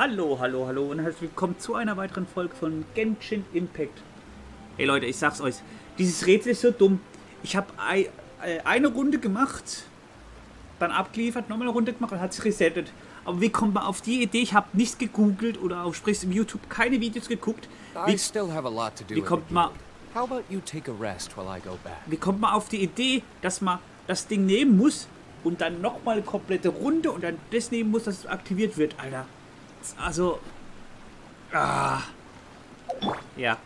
Hallo, hallo, hallo und herzlich willkommen zu einer weiteren Folge von Genshin Impact. Ey Leute, ich sag's euch, dieses Rätsel ist so dumm. Ich habe eine Runde gemacht, dann abgeliefert, nochmal eine Runde gemacht und hat sich resettet. Aber wie kommt man auf die Idee? Ich habe nichts gegoogelt oder auf sprich im YouTube keine Videos geguckt. Wie kommt man auf die Idee, dass man das Ding nehmen muss und dann nochmal eine komplette Runde und dann das nehmen muss, dass es aktiviert wird, Alter. Also... Ah. Ja.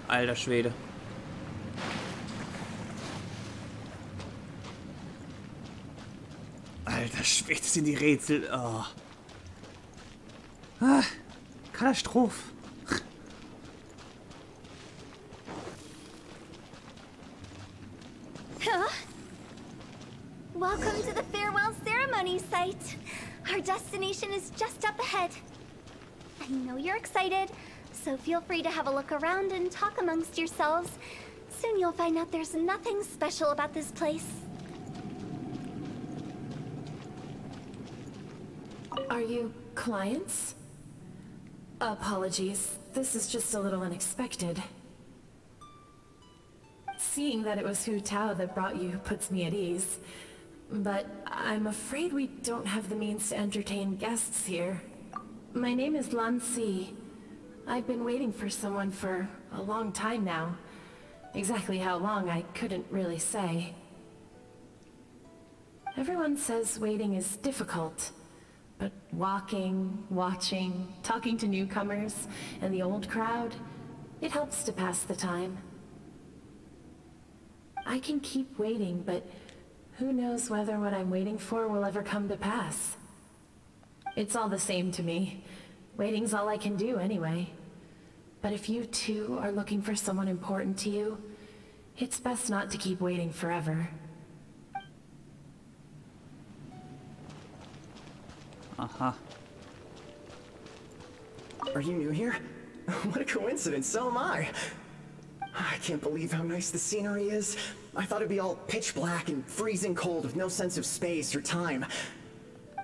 Alter Schwede. Alter Schwede, sind die Rätsel. Oh. Ah, Katastrophe. Welcome to the farewell ceremony site. Our destination is just up ahead. I know you're excited, so feel free to have a look around and talk amongst yourselves. Soon you'll find out there's nothing special about this place. Are you clients? Apologies, this is just a little unexpected. Seeing that it was Hu Tao that brought you puts me at ease. But I'm afraid we don't have the means to entertain guests here. My name is Lan Si. I've been waiting for someone for a long time now. Exactly how long, I couldn't really say. Everyone says waiting is difficult. But walking, watching, talking to newcomers, and the old crowd, it helps to pass the time. I can keep waiting, but who knows whether what I'm waiting for will ever come to pass. It's all the same to me. Waiting's all I can do anyway. But if you too are looking for someone important to you, it's best not to keep waiting forever. Aha. Are you new here? What a coincidence, so am I. I can't believe how nice the scenery is. I thought it'd be all pitch black and freezing cold with no sense of space or time.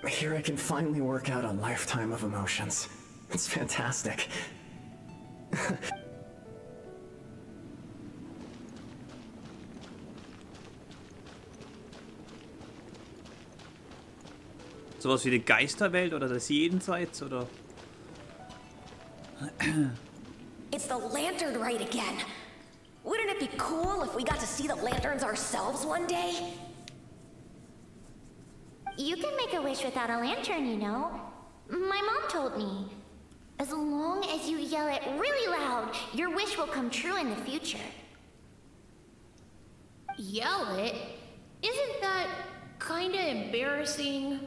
Here I can finally work out a lifetime of emotions. It's fantastic. Sowas wie die Geisterwelt oder das Jenseits oder... It's the lantern rite again. Wouldn't it be cool if we got to see the lanterns ourselves one day? You can make a wish without a lantern, you know. My mom told me. As long as you yell it really loud, your wish will come true in the future. Yell it? Isn't that kinda embarrassing?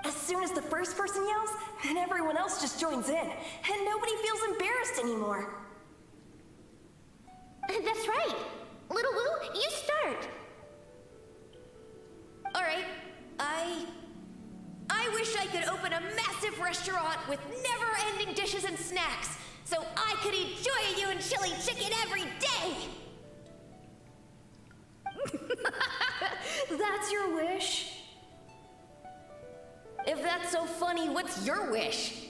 As soon as the first person yells, then everyone else just joins in, and nobody feels embarrassed anymore. That's right. Little Wu, you start. Alright, I wish I could open a massive restaurant with never-ending dishes and snacks, so I could eat Joy and chili chicken every day! That's your wish? If that's so funny, what's your wish?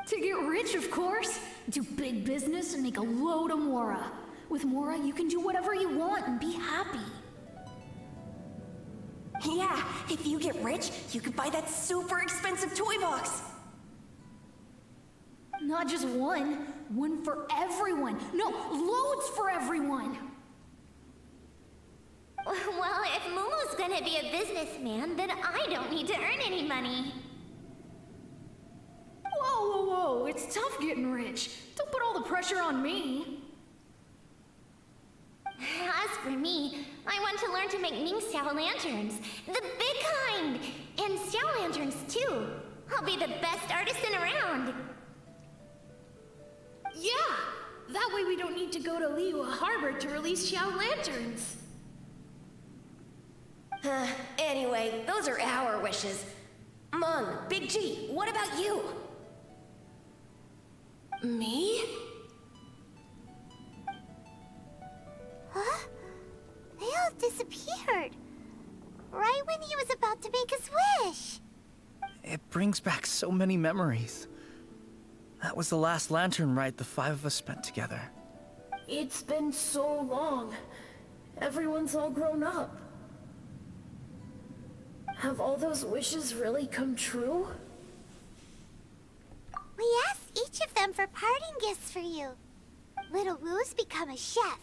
To get rich, of course. Do big business and make a load of Mora. With Mora, you can do whatever you want and be happy. Yeah, if you get rich, you could buy that super expensive toy box. Not just one. One for everyone. No, loads for everyone. Well, if Momo's gonna be a businessman, then I don't need to earn any money. Whoa, whoa, whoa. It's tough getting rich. Don't put all the pressure on me. As for me, I want to learn to make Ning Xiao lanterns. The big kind! And Xiao lanterns, too. I'll be the best artisan around. Yeah! That way we don't need to go to Liyue Harbor to release Xiao lanterns. Anyway, those are our wishes. Mung, Big G, what about you? Me? Huh? They all disappeared. Right when he was about to make his wish. It brings back so many memories. That was the last lantern ride the 5 of us spent together. It's been so long. Everyone's all grown up. Have all those wishes really come true? We asked each of them for parting gifts for you. Little Wu's become a chef.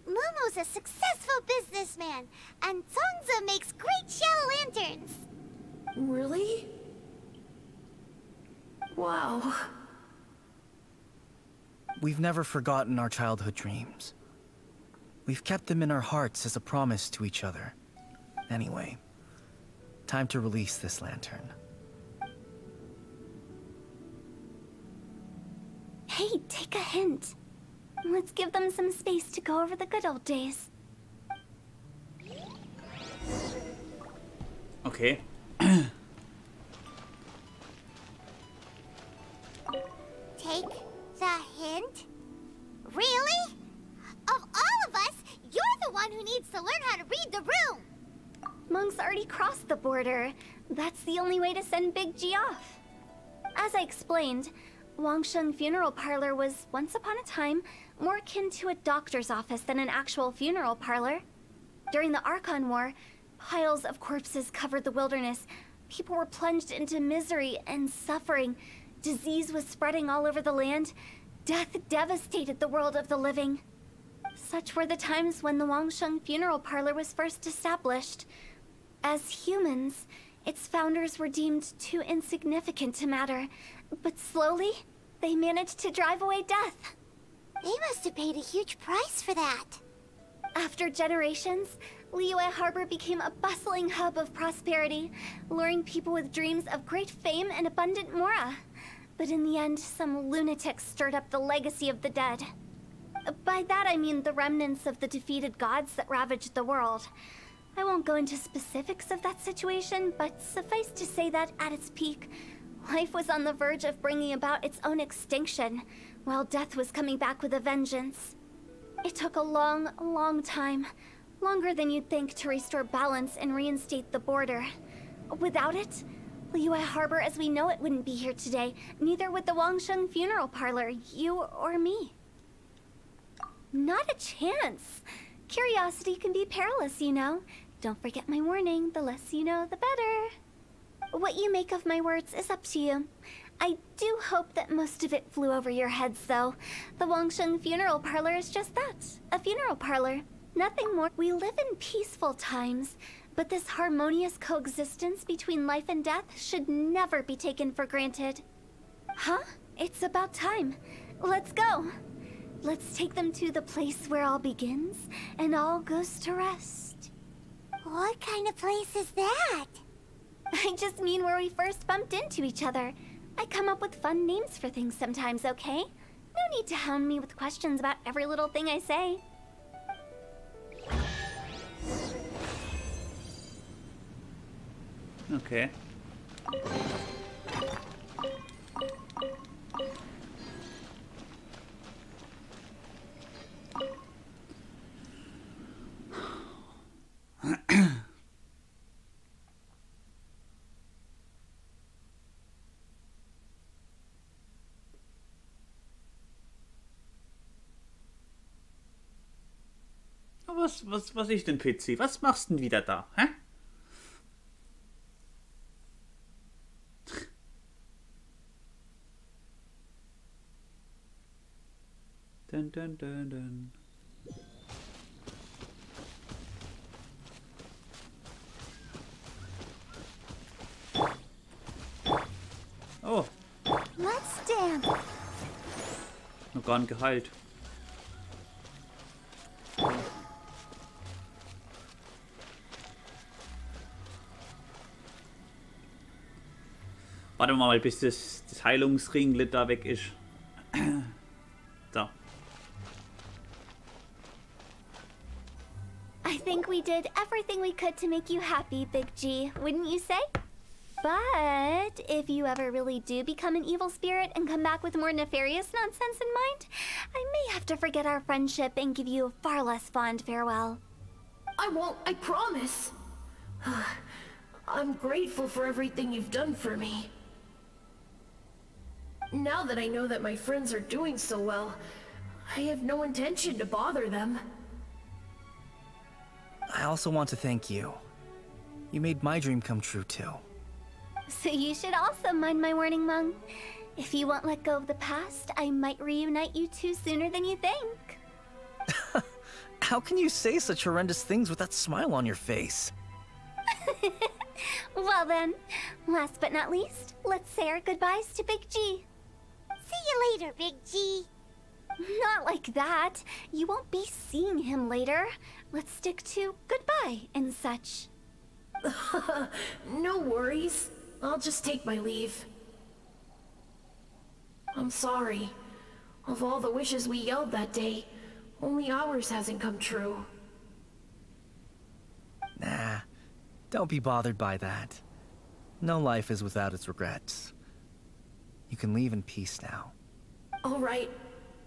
Momo's a successful businessman. And Zongza makes great shell lanterns. Really? Wow. We've never forgotten our childhood dreams. We've kept them in our hearts as a promise to each other. Anyway, time to release this lantern. Hey, take a hint. Let's give them some space to go over the good old days. Okay. Take the hint? Really? Of all of us, you're the one who needs to learn how to read the room! Monk's already crossed the border. That's the only way to send Big G off. As I explained, Wangsheng Funeral Parlor was, once upon a time, more akin to a doctor's office than an actual funeral parlor. During the Archon War, piles of corpses covered the wilderness. People were plunged into misery and suffering. Disease was spreading all over the land. Death devastated the world of the living. Such were the times when the Wangsheng Funeral Parlor was first established. As humans, its founders were deemed too insignificant to matter, but slowly, they managed to drive away death. They must have paid a huge price for that. After generations, Liyue Harbor became a bustling hub of prosperity, luring people with dreams of great fame and abundant mora. But in the end, some lunatics stirred up the legacy of the dead. By that I mean the remnants of the defeated gods that ravaged the world. I won't go into specifics of that situation, but suffice to say that at its peak, life was on the verge of bringing about its own extinction, while death was coming back with a vengeance. It took a long, long time, longer than you'd think, to restore balance and reinstate the border. Without it, Liyue Harbor as we know it wouldn't be here today, neither would the Wangsheng Funeral Parlor, you or me. Not a chance. Curiosity can be perilous, you know. Don't forget my warning, the less you know, the better. What you make of my words is up to you. I do hope that most of it flew over your heads, though. The Wangsheng Funeral Parlor is just that, a funeral parlor. Nothing more. We live in peaceful times, but this harmonious coexistence between life and death should never be taken for granted. Huh? It's about time. Let's go. Let's take them to the place where all begins and all goes to rest. What kind of place is that? I just mean where we first bumped into each other. I come up with fun names for things sometimes, okay? No need to hound me with questions about every little thing I say. Okay. Was ist denn, Pizzi? Was machst du denn wieder da, hä? Dun, dun, dun, dun. Oh. Let's dance. Noch gar nicht geheilt. Warte mal, bis das Heilungsringlet da weg ist. So. we could to make you happy, Big G, wouldn't you say? But if you ever really do become an evil spirit and come back with more nefarious nonsense in mind, I may have to forget our friendship and give you a far less fond farewell. I won't, I promise. I'm grateful for everything you've done for me. Now that I know that my friends are doing so well, I have no intention to bother them. I also want to thank you. You made my dream come true too. So you should also mind my warning, Mung. If you won't let go of the past, I might reunite you two sooner than you think. How can you say such horrendous things with that smile on your face? Well then, last but not least, let's say our goodbyes to Big G. See you later, Big G. Not like that. You won't be seeing him later. Let's stick to goodbye and such. No worries. I'll just take my leave. I'm sorry. Of all the wishes we yelled that day, only ours hasn't come true. Nah, don't be bothered by that. No life is without its regrets. You can leave in peace now. All right.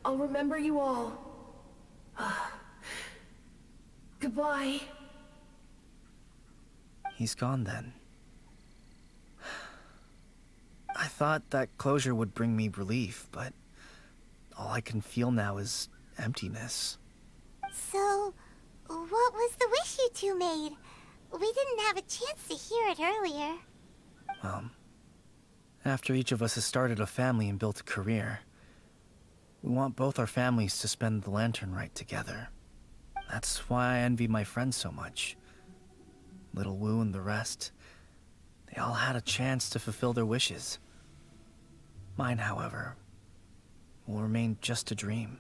I'll remember you all. Goodbye. He's gone then. I thought that closure would bring me relief, but all I can feel now is emptiness. So, what was the wish you two made? We didn't have a chance to hear it earlier. Well, after each of us has started a family and built a career, we want both our families to spend the Lantern Rite together. That's why I envy my friends so much. Little Wu and the rest, they all had a chance to fulfill their wishes. Mine, however, will remain just a dream.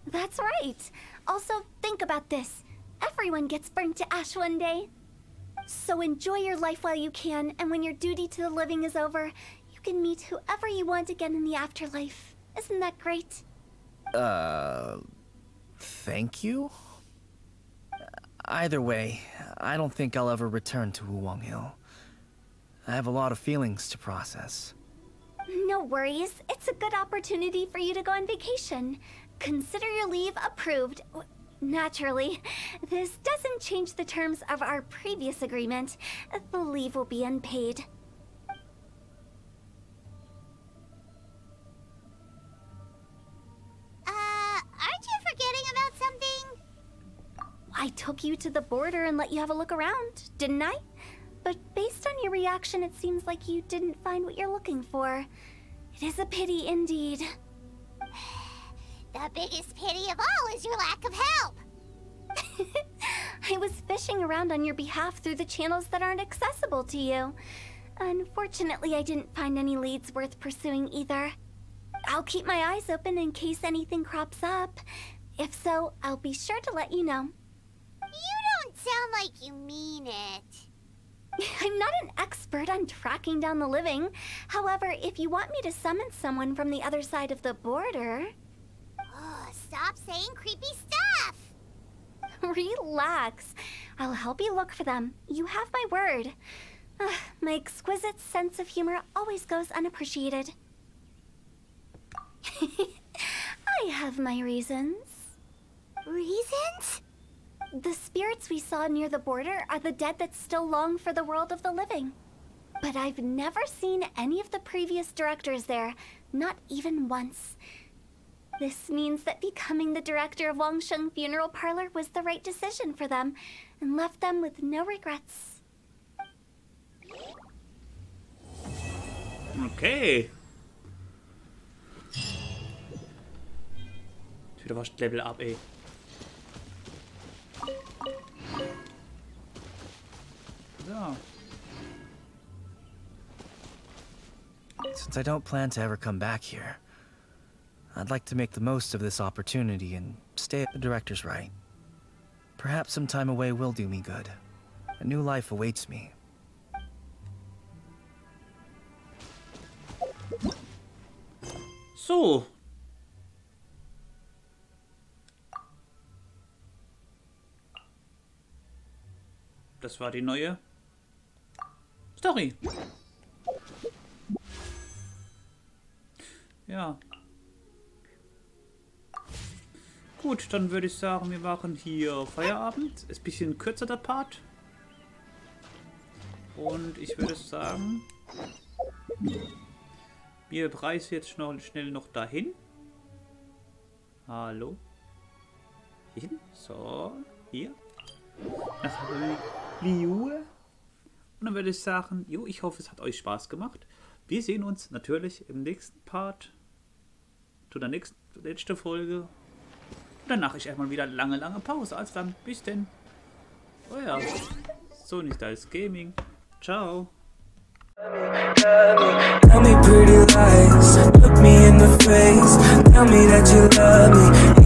That's right. Also, think about this. Everyone gets burnt to ash one day. So enjoy your life while you can, and when your duty to the living is over, you can meet whoever you want again in the afterlife. Isn't that great? Thank you? Either way, I don't think I'll ever return to Wuwang Hill. I have a lot of feelings to process. No worries. It's a good opportunity for you to go on vacation. Consider your leave approved. Naturally, this doesn't change the terms of our previous agreement. The leave will be unpaid. Aren't you forgetting about something? I took you to the border and let you have a look around, didn't I? But based on your reaction, it seems like you didn't find what you're looking for. It is a pity indeed. The biggest pity of all is your lack of help. I was fishing around on your behalf through the channels that aren't accessible to you. Unfortunately, I didn't find any leads worth pursuing either. I'll keep my eyes open in case anything crops up. If so, I'll be sure to let you know. You don't sound like you mean it. I'm not an expert on tracking down the living. However, if you want me to summon someone from the other side of the border... Oh, stop saying creepy stuff! Relax. I'll help you look for them. You have my word. My exquisite sense of humor always goes unappreciated. I have my reasons. Reasons? The spirits we saw near the border are the dead that still long for the world of the living. But I've never seen any of the previous directors there, not even once. This means that becoming the director of Wangsheng Funeral Parlor was the right decision for them, and left them with no regrets. Okay. Wieder was Level up, ey. So. Since I don't plan to ever come back here, I'd like to make the most of this opportunity and stay at the director's right. Perhaps some time away will do me good. A new life awaits me. So. das war die neue Story. Ja. Gut, dann würde ich sagen, wir machen hier Feierabend. Ist ein bisschen kürzer der Part. Und ich würde sagen, wir reisen jetzt schnell noch dahin. Hallo. Hin. So, hier. Nach Liu. Und dann würde ich sagen, jo, ich hoffe, es hat euch Spaß gemacht. Wir sehen uns natürlich im nächsten Part. Zu der letzten Folge. Und danach ist erstmal wieder lange Pause. Also dann, bis denn. Euer Sony Styles Gaming. Ciao. Tell me pretty lies, look me in the face. Tell me that you love me.